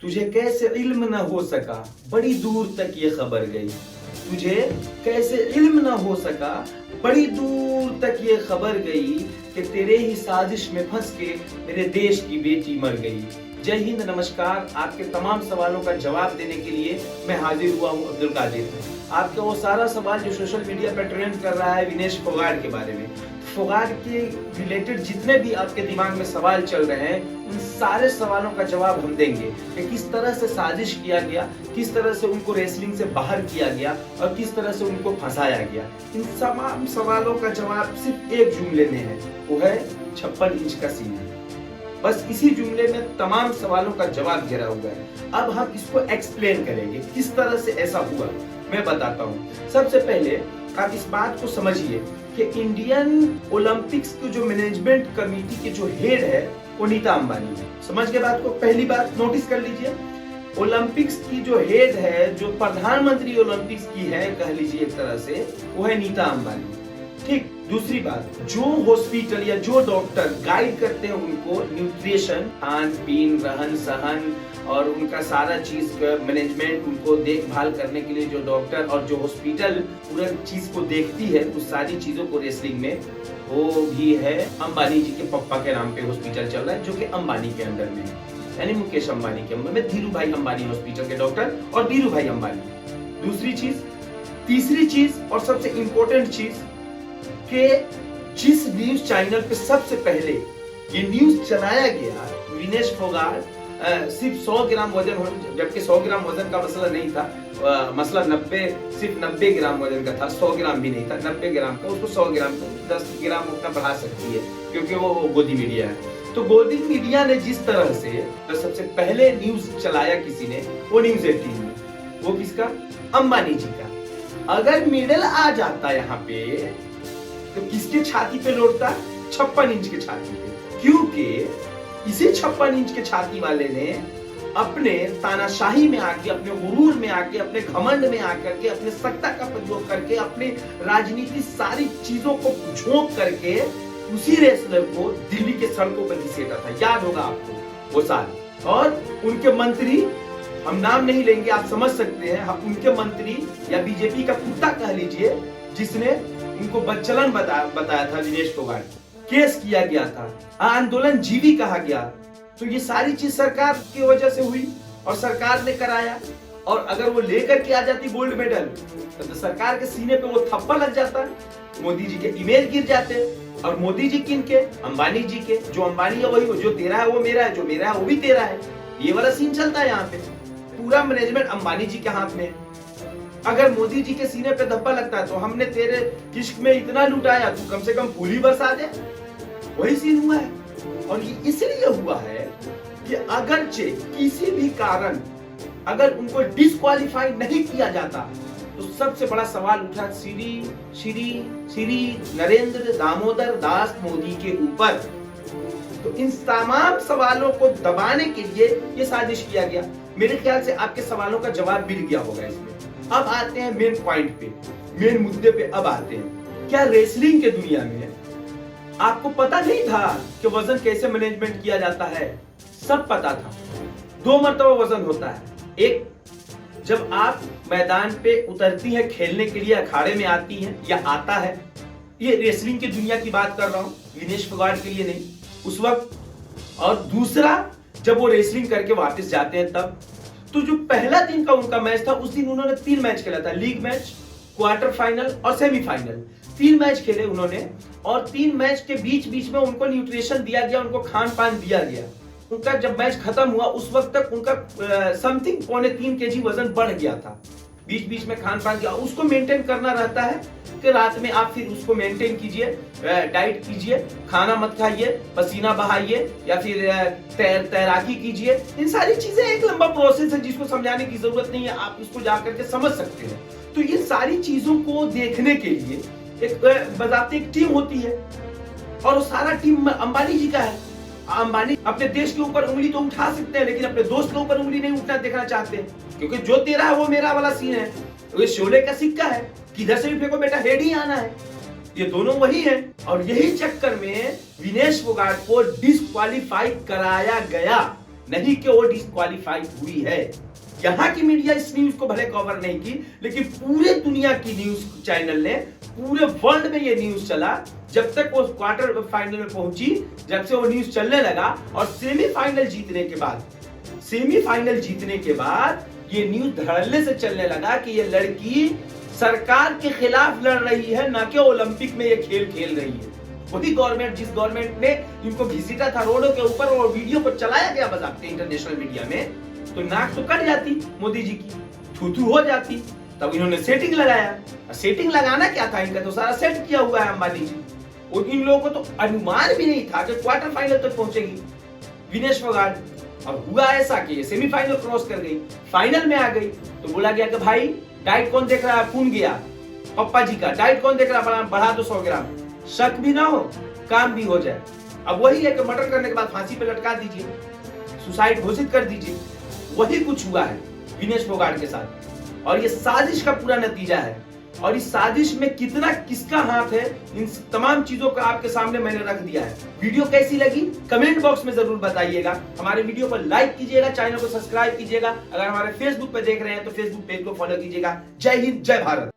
तुझे कैसे इल्म न हो सका, बड़ी दूर तक ये खबर गई। तुझे कैसे इल्म न हो सका, बड़ी दूर तक ये खबर गई कि तेरे ही साजिश में फंस के मेरे देश की बेटी मर गई। जय हिंद, नमस्कार। आपके तमाम सवालों का जवाब देने के लिए मैं हाजिर हुआ हूँ अब्दुल कादिर। आपका वो सारा सवाल जो सोशल मीडिया पर ट्रेंड कर रहा है विनेश फोगाट के बारे में, फोगाट के रिलेटेड जितने भी आपके दिमाग में सवाल चल रहे हैं, उन सारे सवालों का जवाब हम देंगे कि किस तरह से साजिश किया गया, किस तरह से उनको रेसलिंग से बाहर किया गया और किस तरह से उनको फंसाया गया। इन तमाम सवालों का जवाब सिर्फ एक जुमले में है, वो है 56 इंच का सीना। बस इसी जुमले में तमाम सवालों का जवाब घेरा हुआ है। अब हम इसको एक्सप्लेन करेंगे किस तरह से ऐसा हुआ, मैं बताता हूँ। सबसे पहले आप इस बात को समझिए कि इंडियन ओलंपिक्स की जो मैनेजमेंट कमेटी के जो हेड है वो नीता अंबानी है। समझ के बात को, पहली बात नोटिस कर लीजिए। ओलंपिक्स की जो हेड है, जो प्रधानमंत्री ओलंपिक्स की है, कह लीजिए एक तरह से, वो है नीता अंबानी। ठीक। दूसरी बात, जो हॉस्पिटल या जो डॉक्टर गाइड करते हैं उनको न्यूट्रिशन, खान पीन, रहन सहन और उनका सारा चीज का मैनेजमेंट, उनको देखभाल करने के लिए जो डॉक्टर और जो हॉस्पिटल पूरा चीज को देखती है, उस सारी चीजों को रेसलिंग में, वो भी है अंबानी जी के पप्पा के नाम पे हॉस्पिटल चल रहा है, जो कि अंबानी के अंडर में है, यानी मुकेश अंबानी के अंडर में धीरू भाई अंबानी हॉस्पिटल के डॉक्टर और धीरू भाई अंबानी। दूसरी चीज, तीसरी चीज और सबसे इंपॉर्टेंट चीज कि जिस न्यूज चैनल पे सबसे पहले ये न्यूज चलाया गया, विनेश फोगाट सिर्फ 100 ग्राम वजन, जबकि 100 ग्राम वजन का मसला नहीं था, मसला सिर्फ 90 ग्राम वजन का था, 100 ग्राम भी नहीं था, 90 ग्राम का, उसको 100 ग्राम को 10 ग्राम उतना बढ़ा सकती है क्योंकि वो गोदी मीडिया है। तो गोदी मीडिया ने जिस तरह से तो सबसे पहले न्यूज चलाया किसी ने, वो न्यूज 18 में, वो किसका? अंबानी जी का। अगर मिडल आ जाता यहाँ पे तो किसके छाती पे लौटता? 56 इंच के छाती पे, क्योंकि इसी 56 इंच के छाती वाले ने अपने तानाशाही में आके, अपने गुरूर में आके, अपने घमंड में आकर के, अपने सत्ता का प्रयोग करके, अपने राजनीति सारी चीजों को झोंक करके उसी रेसलर को दिल्ली के सड़कों पर घसीटा था। याद होगा आपको वो साल। और उनके मंत्री, हम नाम नहीं लेंगे, आप समझ सकते हैं, उनके मंत्री या बीजेपी का कुत्ता कह लीजिए, जिसने उनको बदचलन बताया था विनेश फोगाट, केस किया गया था, आंदोलन जीवी कहा गया। तो ये सारी चीज सरकार की वजह से हुई और सरकार ने कराया। और अगर वो लेकर के आ जाती गोल्ड मेडल तो सरकार के सीने पे वो थप्पड़ लग जाता, मोदी जी के ईमेल गिर जाते। और मोदी जी किनके? अंबानी जी के। जो अंबानी है वही, जो तेरा है वो मेरा है, जो मेरा है वो भी तेरा है। ये वाला सीन चलता है यहाँ पे। पूरा मैनेजमेंट अंबानी जी के हाथ में है। अगर मोदी जी के सीने पे धब्बा लगता है तो हमने तेरे इश्क में इतना लुटाया, तू कम से कम फूल ही बरसा दे। वही सीन हुआ है। और ये इसलिए हुआ है कि अगरचे किसी भी कारण अगर उनको डिस्क्वालीफाई नहीं किया जाता तो सबसे बड़ा सवाल उठा श्री नरेंद्र दामोदर दास मोदी के ऊपर। तो इन तमाम सवालों को दबाने के लिए ये साजिश किया गया। मेरे ख्याल से आपके सवालों का जवाब मिल गया होगा इसमें। अब आते हैं मेन पॉइंट पे, मेन मुद्दे पे अब आते हैं। क्या रेसलिंग के दुनिया में आपको पता नहीं था कि वजन कैसे मैनेजमेंट किया जाता है? सब पता था। 2 मर्तबा वजन होता है। एक, जब आप मैदान पे उतरती है खेलने के लिए, अखाड़े में आती है या आता है, ये रेसलिंग की दुनिया की बात कर रहा हूं, विनेश फोगाट के लिए नहीं, उस वक्त। और दूसरा, जब वो रेसलिंग करके वापस जाते हैं तब। तो जो पहला दिन का उनका मैच था, उस दिन उन्होंने 3 मैच खेला था, लीग मैच, क्वार्टर फाइनल और सेमीफाइनल। 3 मैच खेले उन्होंने और 3 मैच के बीच बीच में उनको न्यूट्रिशन दिया गया, उनको खान पान दिया गया। उनका जब मैच खत्म हुआ उस वक्त तक उनका समथिंग 3.25 kg वजन बढ़ गया था। बीच बीच में खान पान दिया, उसको मेंटेन करना रहता है कि रात में आप फिर उसको मेंटेन कीजिए, डाइट कीजिए, खाना मत खाइए, पसीना बहाइए या फिर तैराकी कीजिए। इन सारी चीजें एक लंबा प्रोसेस है जिसको समझाने की जरूरत नहीं है, आप उसको जाकर के समझ सकते हैं। तो इन सारी चीजों को देखने के लिए एक बजाते एक टीम होती है और वो सारा टीम अंबानी जी का है। अंबानी अपने देश के ऊपर उंगली तो उठा सकते हैं, लेकिन अपने दोस्त के ऊपर उंगली नहीं उठना देखना चाहते, क्योंकि जो तेरा है वो मेरा वाला सीन है। ये शोले का सिक्का है, किधर से भी फेंको बेटा, हेड ही आना है। ये दोनों वही है। और यही चक्कर में विनेश फोगाट को डिस्क्वालीफाई कराया गया। नहीं कि वो डिस्क्वालीफाई हुई है। यहाँ की मीडिया इस न्यूज को भले कवर नहीं की, लेकिन पूरे दुनिया की न्यूज चैनल ने, पूरे वर्ल्ड में ये न्यूज चला। जब तक वो क्वार्टर फाइनल में पहुंची, जब से वो न्यूज चलने लगा, और सेमीफाइनल जीतने के बाद ये न्यूज धड़ल्ले से चलने लगा कि ये लड़की सरकार के खिलाफ लड़ रही है, ना कि ओलंपिक में ये खेल खेल रही है। वही गवर्नमेंट, जिस गवर्नमेंट ने इनको घसीटा था रोडों के ऊपर और वीडियो को चलाया गया बजाते इंटरनेशनल मीडिया में, तो नाक तो कट जाती मोदी जी की, थू हो जाती। तब इन्होंने सेटिंग लगाया। सेटिंग लगाना क्या था, इनका तो सारा सेट किया हुआ है अंबानी जी। और इन लोगों को तो अनुमान भी नहीं था कि क्वार्टर फाइनल तक पहुंचेगी विनेश फोगाट। और हुआ ऐसा कि सेमीफाइनल क्रॉस कर गई, फाइनल में आ गई, तो बोला गया कि भाई डाइट कौन देख रहा है, खून गया पप्पा जी का, डाइट कौन देख रहा है, बढ़ा दो 100 ग्राम, शक भी ना हो, काम भी हो जाए। अब वही है कि मर्डर करने के बाद फांसी पे लटका दीजिए, सुसाइड घोषित कर दीजिए। वही कुछ हुआ है विनेश फोगाट के साथ, और ये साजिश का पूरा नतीजा है। और इस साजिश में कितना किसका हाथ है, इन तमाम चीजों को आपके सामने मैंने रख दिया है। वीडियो कैसी लगी कमेंट बॉक्स में जरूर बताइएगा। हमारे वीडियो को लाइक कीजिएगा, चैनल को सब्सक्राइब कीजिएगा। अगर हमारे फेसबुक पे देख रहे हैं तो फेसबुक पेज को फॉलो कीजिएगा। जय हिंद, जय भारत।